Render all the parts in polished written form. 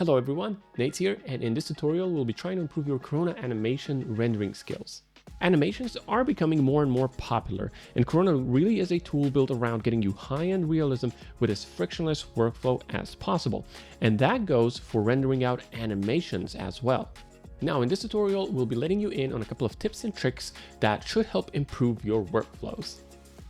Hello everyone, Nate's here, and in this tutorial we'll be trying to improve your Corona animation rendering skills. Animations are becoming more and more popular, and Corona really is a tool built around getting you high-end realism with as frictionless workflow as possible, and that goes for rendering out animations as well. Now in this tutorial we'll be letting you in on a couple of tips and tricks that should help improve your workflows.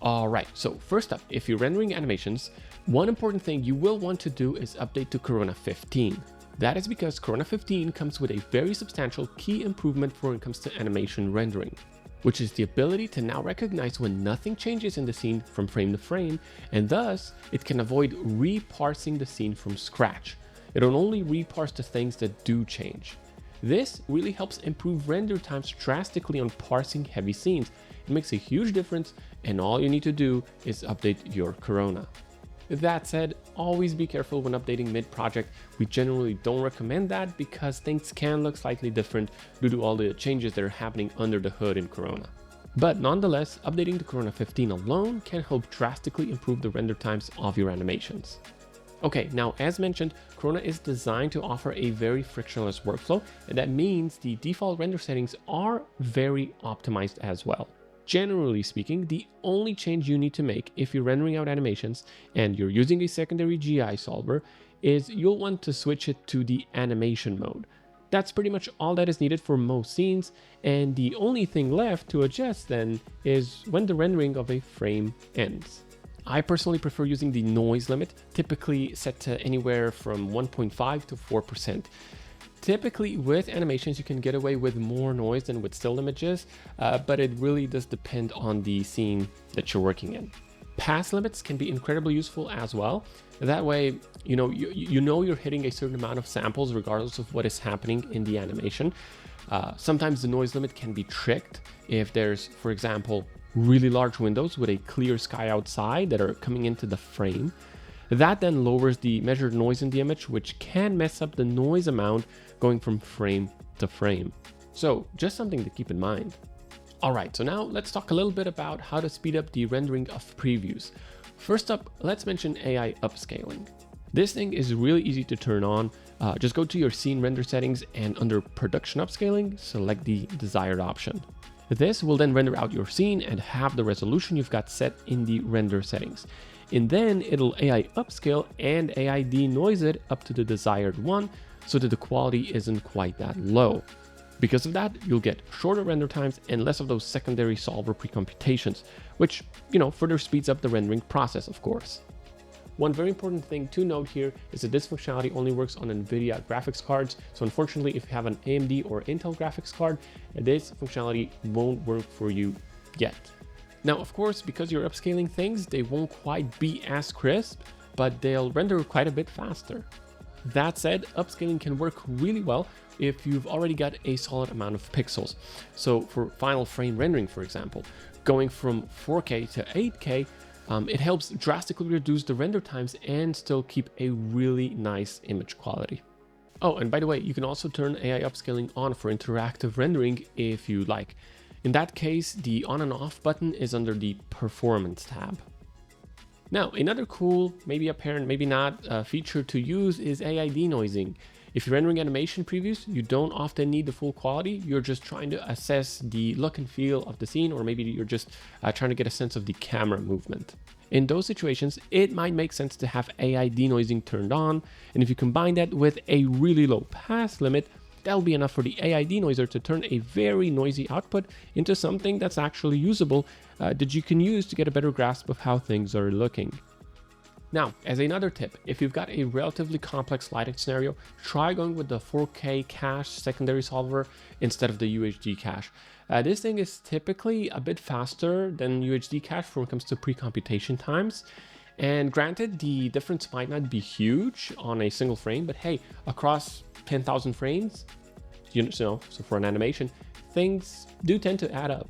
Alright, so first up, if you're rendering animations, one important thing you will want to do is update to Corona 15. That is because Corona 15 comes with a very substantial key improvement when it comes to animation rendering, which is the ability to now recognize when nothing changes in the scene from frame to frame, and thus it can avoid reparsing the scene from scratch. It'll only reparse the things that do change. This really helps improve render times drastically on parsing heavy scenes. It makes a huge difference, and all you need to do is update your Corona. That said, always be careful when updating mid-project. We generally don't recommend that because things can look slightly different due to all the changes that are happening under the hood in Corona. But nonetheless, updating to Corona 15 alone can help drastically improve the render times of your animations. Okay, now as mentioned, Corona is designed to offer a very frictionless workflow, and that means the default render settings are very optimized as well. Generally speaking, the only change you need to make if you're rendering out animations and you're using a secondary GI solver is you'll want to switch it to the animation mode. That's pretty much all that is needed for most scenes, and the only thing left to adjust then is when the rendering of a frame ends. I personally prefer using the noise limit, typically set to anywhere from 1.5 to 4%. Typically with animations you can get away with more noise than with still images, but it really does depend on the scene that you're working in. Pass limits can be incredibly useful as well. That way, you know you're hitting a certain amount of samples regardless of what is happening in the animation. Sometimes the noise limit can be tricked if there's, for example, really large windows with a clear sky outside that are coming into the frame. That then lowers the measured noise in the image, which can mess up the noise amount going from frame to frame. So just something to keep in mind. Alright, so now let's talk a little bit about how to speed up the rendering of previews. First up, let's mention AI upscaling. This thing is really easy to turn on. Just go to your scene render settings and under production upscaling, select the desired option. This will then render out your scene and have the resolution you've got set in the render settings. And then it'll AI upscale and AI denoise it up to the desired one so that the quality isn't quite that low. Because of that, you'll get shorter render times and less of those secondary solver pre-computations, which, further speeds up the rendering process, of course. One very important thing to note here is that this functionality only works on NVIDIA graphics cards. So unfortunately, if you have an AMD or Intel graphics card, this functionality won't work for you yet. Now, of course, because you're upscaling things, they won't quite be as crisp, but they'll render quite a bit faster. That said, upscaling can work really well if you've already got a solid amount of pixels. So for final frame rendering, for example, going from 4K to 8K, it helps drastically reduce the render times and still keep a really nice image quality. Oh, and by the way, you can also turn AI upscaling on for interactive rendering if you like. In that case, the on and off button is under the Performance tab. Now, another cool, maybe apparent, maybe not, feature to use is AI denoising. If you're rendering animation previews, you don't often need the full quality. You're just trying to assess the look and feel of the scene, or maybe you're just trying to get a sense of the camera movement. In those situations, it might make sense to have AI denoising turned on, and if you combine that with a really low pass limit, that'll be enough for the AI denoiser to turn a very noisy output into something that's actually usable that you can use to get a better grasp of how things are looking. Now, as another tip, if you've got a relatively complex lighting scenario, try going with the 4K cache secondary solver instead of the UHD cache. This thing is typically a bit faster than UHD cache when it comes to pre-computation times. And granted, the difference might not be huge on a single frame, but hey, across 10,000 frames, so for an animation, things do tend to add up.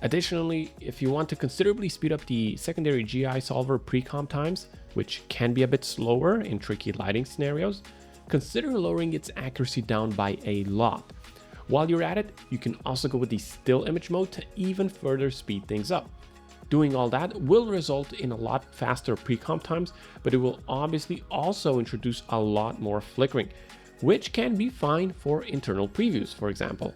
Additionally, if you want to considerably speed up the secondary GI solver pre-comp times, which can be a bit slower in tricky lighting scenarios, consider lowering its accuracy down by a lot. While you're at it, you can also go with the still image mode to even further speed things up. Doing all that will result in a lot faster pre-comp times, but it will obviously also introduce a lot more flickering. which can be fine for internal previews, for example.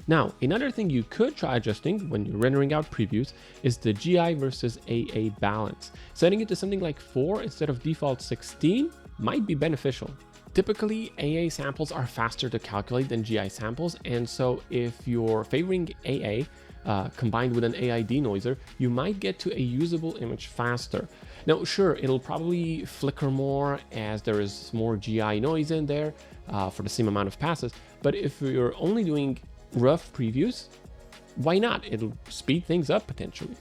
Now, another thing you could try adjusting when you're rendering out previews is the GI versus AA balance. Setting it to something like 4 instead of default 16 might be beneficial. Typically, AA samples are faster to calculate than GI samples, and so if you're favoring AA combined with an AI denoiser, you might get to a usable image faster. Now, sure, it'll probably flicker more as there is more GI noise in there for the same amount of passes, but if you're only doing rough previews, why not? It'll speed things up potentially.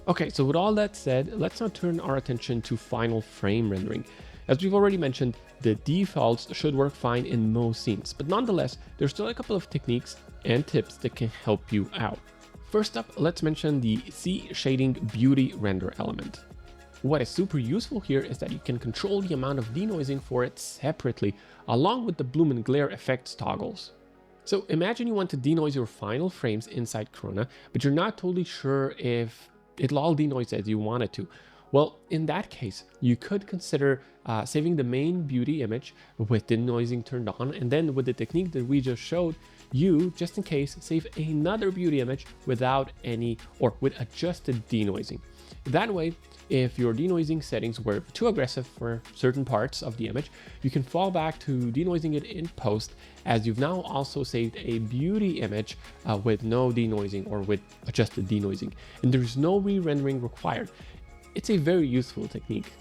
Okay, so with all that said, let's now turn our attention to final frame rendering. As we've already mentioned, the defaults should work fine in most scenes, but nonetheless, there's still a couple of techniques and tips that can help you out. First up, let's mention the C shading beauty render element. What is super useful here is that you can control the amount of denoising for it separately, along with the bloom and glare effects toggles. So imagine you want to denoise your final frames inside Corona, but you're not totally sure if it'll all denoise as you want it to. Well, in that case, you could consider saving the main beauty image with denoising turned on, and then with the technique that we just showed, you, just in case, save another beauty image without any or with adjusted denoising. That way, if your denoising settings were too aggressive for certain parts of the image, you can fall back to denoising it in post, as you've now also saved a beauty image with no denoising or with adjusted denoising, and there's no re-rendering required. It's a very useful technique.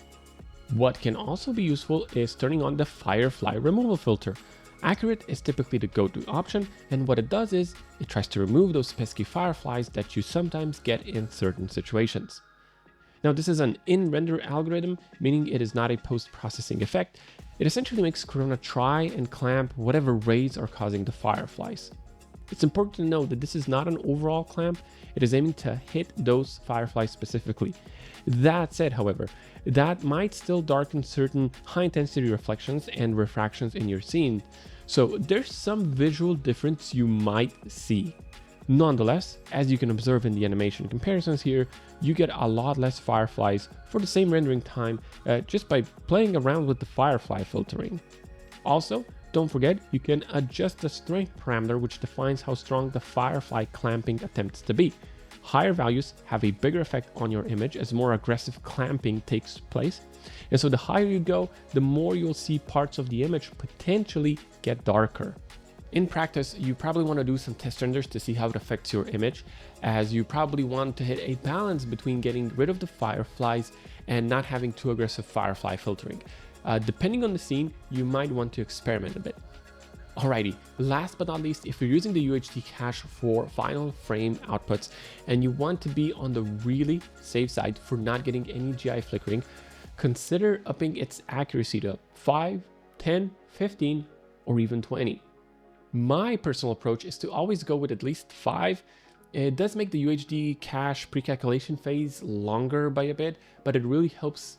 What can also be useful is turning on the Firefly removal filter. Accurate is typically the go-to option, and what it does is it tries to remove those pesky fireflies that you sometimes get in certain situations. Now, this is an in-render algorithm, meaning it is not a post-processing effect. It essentially makes Corona try and clamp whatever rays are causing the fireflies. It's important to note that this is not an overall clamp, it is aiming to hit those fireflies specifically. That said, however, that might still darken certain high-intensity reflections and refractions in your scene, so there's some visual difference you might see. Nonetheless, as you can observe in the animation comparisons here, you get a lot less fireflies for the same rendering time just by playing around with the firefly filtering. Also, don't forget, you can adjust the strength parameter, which defines how strong the firefly clamping attempts to be. Higher values have a bigger effect on your image as more aggressive clamping takes place. And so the higher you go, the more you'll see parts of the image potentially get darker. In practice, you probably want to do some test renders to see how it affects your image, as you probably want to hit a balance between getting rid of the fireflies and not having too aggressive firefly filtering. Depending on the scene, you might want to experiment a bit. Alrighty, last but not least, if you're using the UHD cache for final frame outputs and you want to be on the really safe side for not getting any GI flickering, consider upping its accuracy to 5, 10, 15, or even 20. My personal approach is to always go with at least 5. It does make the UHD cache pre-calculation phase longer by a bit, but it really helps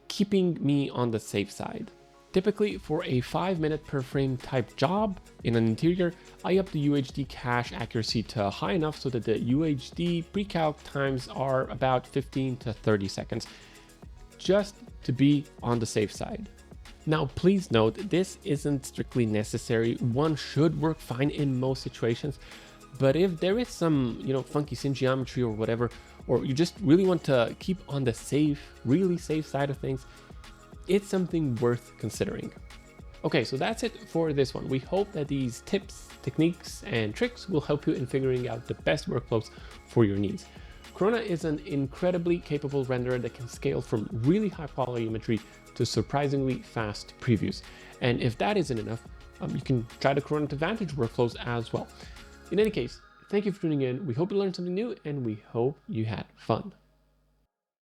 keeping me on the safe side. Typically, for a 5-minute per frame type job in an interior, I up the UHD cache accuracy to high enough so that the UHD pre-calc times are about 15 to 30 seconds, just to be on the safe side. Now, please note, this isn't strictly necessary. One should work fine in most situations, but if there is some, funky scene geometry or whatever, or you just really want to keep on the safe, really safe side of things, it's something worth considering. Okay, so that's it for this one. We hope that these tips, techniques, and tricks will help you in figuring out the best workflows for your needs. Corona is an incredibly capable renderer that can scale from really high quality imagery to surprisingly fast previews. And if that isn't enough, you can try the Corona Advantage workflows as well. In any case, thank you for tuning in. We hope you learned something new and we hope you had fun.